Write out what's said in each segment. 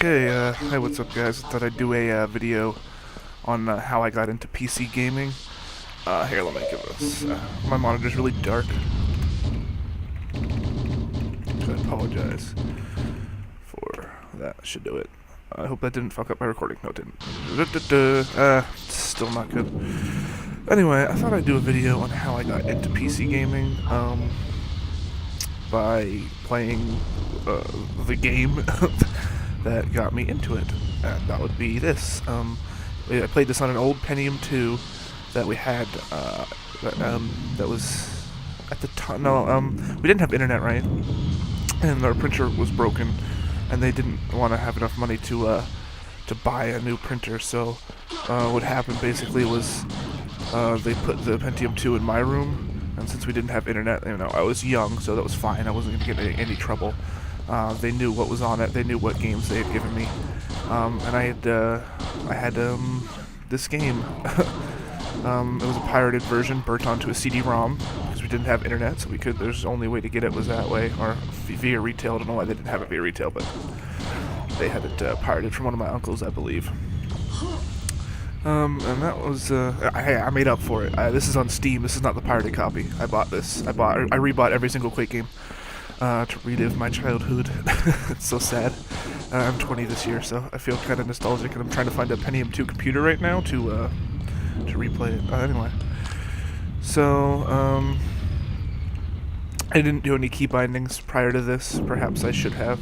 Okay, hey, what's up, guys? I thought I'd do a video on how I got into PC gaming. Here, let me give this. My monitor's really dark, so I apologize for that. I should do it. I hope that didn't fuck up my recording. No, it didn't. Still not good. Anyway, I thought I'd do a video on how I got into PC gaming, by playing the game that got me into it, and that would be this. I played this on an old Pentium 2 that we had, that was at the time. No, we didn't have internet, right? And our printer was broken, and they didn't want to have enough money to buy a new printer. So what happened basically was they put the Pentium 2 in my room, and since we didn't have internet, you know, I was young, so that was fine. I wasn't going to get any trouble. They knew what was on it. They knew what games they had given me, and I had this game. It was a pirated version, burnt onto a CD-ROM because we didn't have internet, so we could. There's the only way to get it was that way, or via retail. I don't know why they didn't have it via retail, but they had it pirated from one of my uncles, I believe. And that was, I made up for it. This is on Steam. This is not the pirated copy. I bought this. I rebought every single Quake game to relive my childhood. It's so sad. I'm 20 this year, so I feel kind of nostalgic, and I'm trying to find a Pentium 2 computer right now to replay it. Anyway, so I didn't do any key bindings prior to this. Perhaps I should have.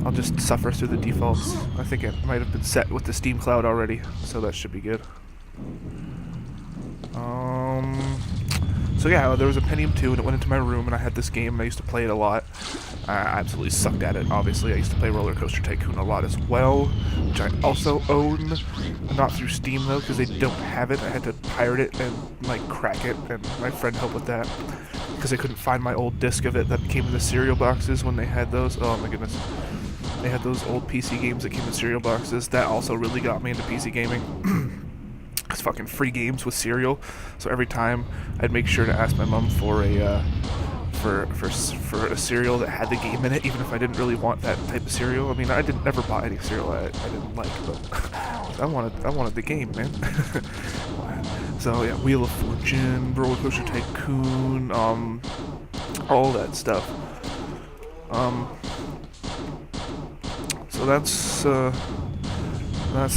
I'll just suffer through the defaults. I think it might have been set with the Steam Cloud already, so that should be good. So yeah, there was a Pentium 2, and it went into my room, and I had this game, and I used to play it a lot. I absolutely sucked at it, obviously. I used to play Roller Coaster Tycoon a lot as well, which I also own. Not through Steam, though, because they don't have it. I had to pirate it and, like, crack it, and my friend helped with that, because I couldn't find my old disc of it that came in the cereal boxes when they had those. Oh, my goodness. They had those old PC games that came in cereal boxes. That also really got me into PC gaming. It's fucking free games with cereal, so every time I'd make sure to ask my mom for a for a cereal that had the game in it, even if I didn't really want that type of cereal. I mean, I never bought any cereal I didn't like, but I wanted the game, man. So yeah, Wheel of Fortune, Roller Coaster Tycoon, all that stuff. So that's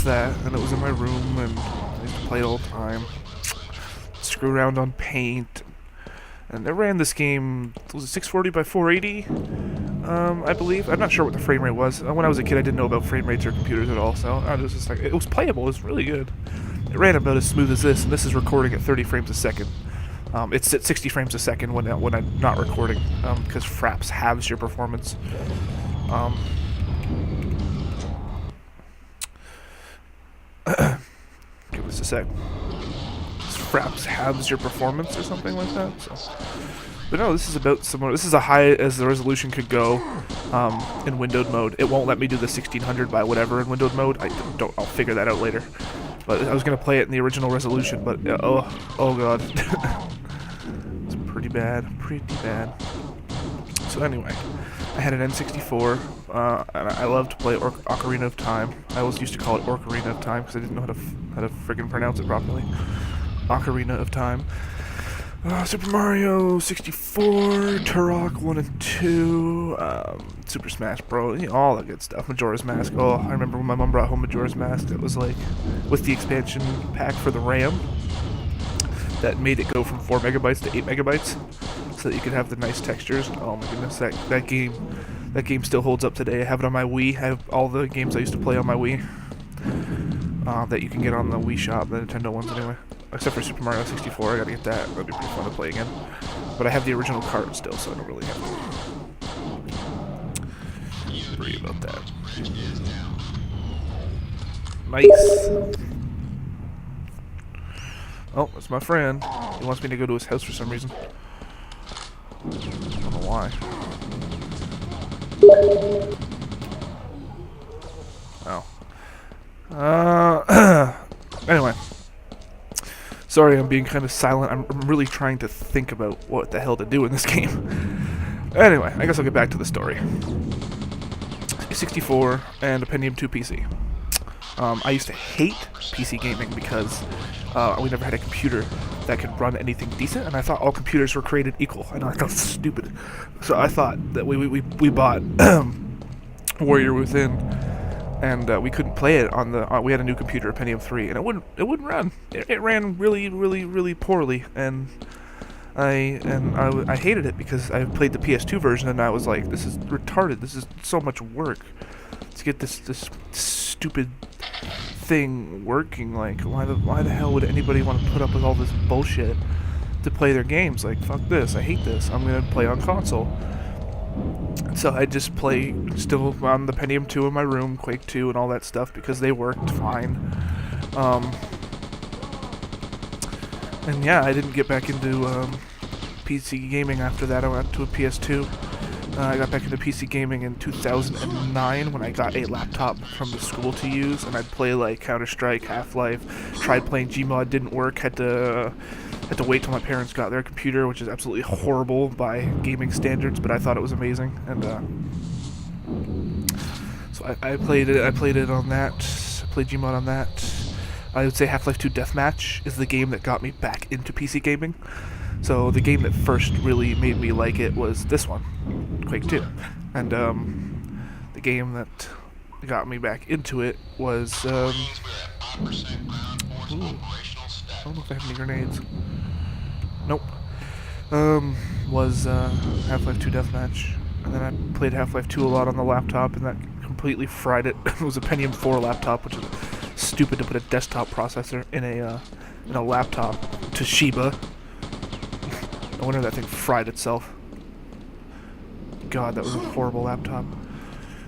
that, and it was in my room, and I used to play it all the time. Screw around on Paint, and I ran this game. Was it 640 by 480? I believe. I'm not sure what the frame rate was. When I was a kid, I didn't know about frame rates or computers at all, so I was just like, it was playable. It was really good. It ran about as smooth as this, and this is recording at 30 frames a second. It's at 60 frames a second when I'm not recording, because Fraps halves your performance. Give us a sec. Fraps halves your performance or something like that. So. But no, this is about similar. This is as high as the resolution could go in windowed mode. It won't let me do the 1600 by whatever in windowed mode. I'll figure that out later. But I was gonna play it in the original resolution, but oh god, it's pretty bad, So anyway, I had an N64, and I loved to play Ocarina of Time. I always used to call it Ocarina of Time because I didn't know how to friggin' pronounce it properly. Ocarina of Time. Super Mario 64, Turok 1 and 2, Super Smash Bros, you know, all that good stuff. Majora's Mask. Oh, I remember when my mom brought home Majora's Mask. It was like, with the expansion pack for the RAM, that made it go from 4 megabytes to 8 megabytes, so that you could have the nice textures. Oh my goodness, that game still holds up today. I have it on my Wii. I have all the games I used to play on my Wii, that you can get on the Wii shop, the Nintendo ones anyway. Except for Super Mario 64, I gotta get that. That'd be pretty fun to play again. But I have the original card still, so I don't really have to worry about that. Nice! Oh, that's my friend. He wants me to go to his house for some reason. I don't know why. Oh. Anyway. Sorry, I'm being kind of silent. I'm really trying to think about what the hell to do in this game. Anyway, I guess I'll get back to the story. 64, and a Pentium 2 PC. I used to hate PC gaming because we never had a computer that could run anything decent, and I thought all computers were created equal. I know that was stupid. So I thought that we bought Warrior Within, and we couldn't play it on the. We had a new computer, a Pentium 3, and it wouldn't run. It ran really poorly, and I hated it because I played the PS2 version, and I was like, this is retarded. This is so much work to get this stupid thing working. Like, why the hell would anybody want to put up with all this bullshit to play their games? Like, fuck this, I hate this, I'm gonna play on console. So I just play still on the Pentium 2 in my room, Quake 2 and all that stuff, because they worked fine. And yeah, I didn't get back into PC gaming after that. I went to a PS2. I got back into PC gaming in 2009 when I got a laptop from the school to use, and I'd play like Counter-Strike, Half-Life, tried playing Gmod, didn't work, had to wait till my parents got their computer, which is absolutely horrible by gaming standards, but I thought it was amazing, and so I played it on that. I played Gmod on that. I would say Half-Life 2 Deathmatch is the game that got me back into PC gaming. So the game that first really made me like it was this one, Quake 2. And the game that got me back into it was ooh, I don't know if I have any grenades. Nope. Was Half-Life 2 Deathmatch. And then I played Half-Life 2 a lot on the laptop, and that completely fried it. It was a Pentium 4 laptop, which is stupid to put a desktop processor in a laptop. Toshiba. No wonder that thing fried itself. God, that was a horrible laptop.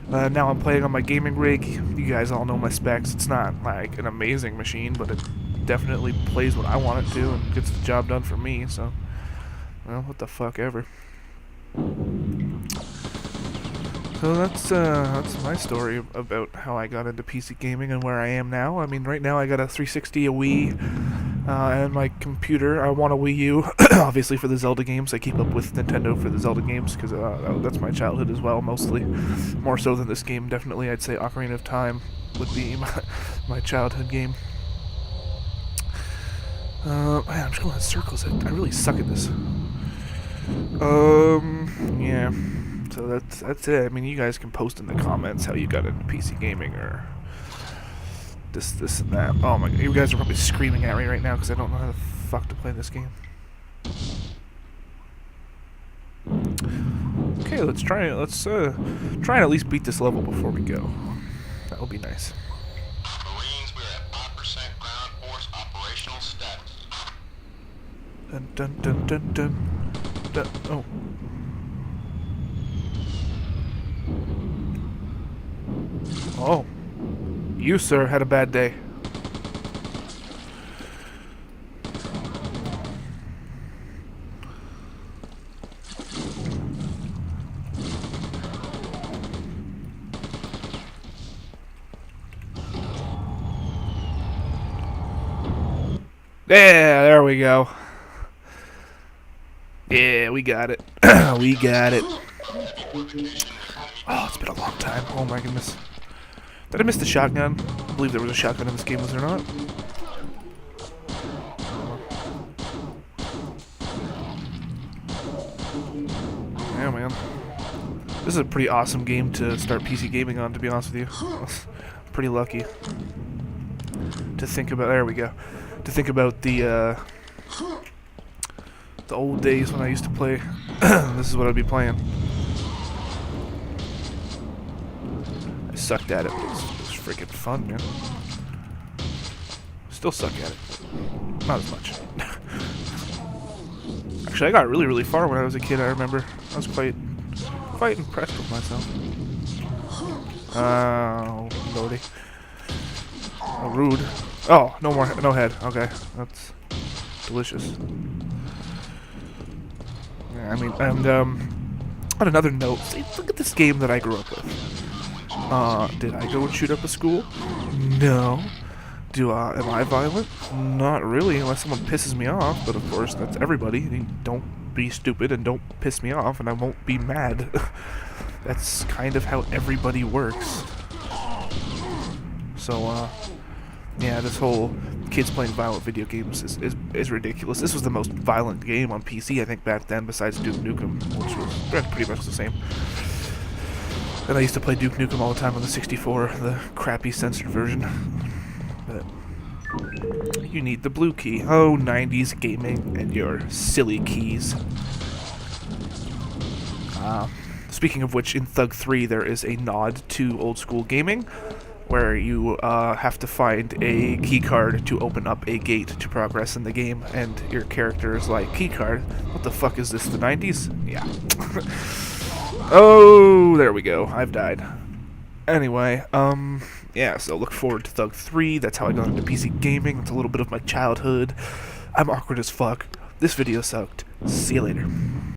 Now I'm playing on my gaming rig. You guys all know my specs. It's not like an amazing machine, but it definitely plays what I want it to and gets the job done for me, so, well, what the fuck ever. So that's my story about how I got into PC gaming and where I am now. I mean, right now I got a 360, a Wii, and my computer. I want a Wii U, obviously for the Zelda games. I keep up with Nintendo for the Zelda games because that's my childhood as well, mostly. More so than this game, definitely. I'd say Ocarina of Time would be my childhood game. Man, I'm just going in circles. I really suck at this. Yeah. So that's it. I mean, you guys can post in the comments how you got into PC gaming or this and that. Oh my god, you guys are probably screaming at me right now because I don't know how the fuck to play this game. Okay, let's try it. Let's try and at least beat this level before we go. That would be nice. Marines, we're at 5% ground force operational status. Dun dun dun dun dun. Dun. Oh. Oh. You, sir, had a bad day. Yeah, there we go. Yeah, we got it. We got it. Oh, it's been a long time. Oh my goodness. Did I miss the shotgun? I believe there was a shotgun in this game, was there not? Yeah, man. This is a pretty awesome game to start PC gaming on, to be honest with you. Pretty lucky. To think about, there we go. To think about the old days when I used to play. This is what I'd be playing. I sucked at it, but it was freaking fun, man. Still suck at it. Not as much. Actually, I got really far when I was a kid, I remember. I was quite impressed with myself. Oh, lordy. Oh, rude. Oh, no head. Okay, that's delicious. Yeah, I mean, and on another note, see, look at this game that I grew up with. Did I go and shoot up a school? No. Am I violent? Not really, unless someone pisses me off. But of course, that's everybody. Don't be stupid and don't piss me off, and I won't be mad. That's kind of how everybody works. So, yeah, this whole kids playing violent video games is ridiculous. This was the most violent game on PC, I think, back then, besides Duke Nukem, which was pretty much the same. And I used to play Duke Nukem all the time on the 64, the crappy censored version. But you need the blue key. Oh, 90s gaming and your silly keys. Speaking of which, in Thug 3 there is a nod to old school gaming, where you have to find a keycard to open up a gate to progress in the game, and your character is like, keycard? What the fuck is this, the 90s? Yeah. Oh, there we go. I've died. Anyway, yeah, so look forward to Thug 3. That's how I got into PC gaming. It's a little bit of my childhood. I'm awkward as fuck. This video sucked. See you later.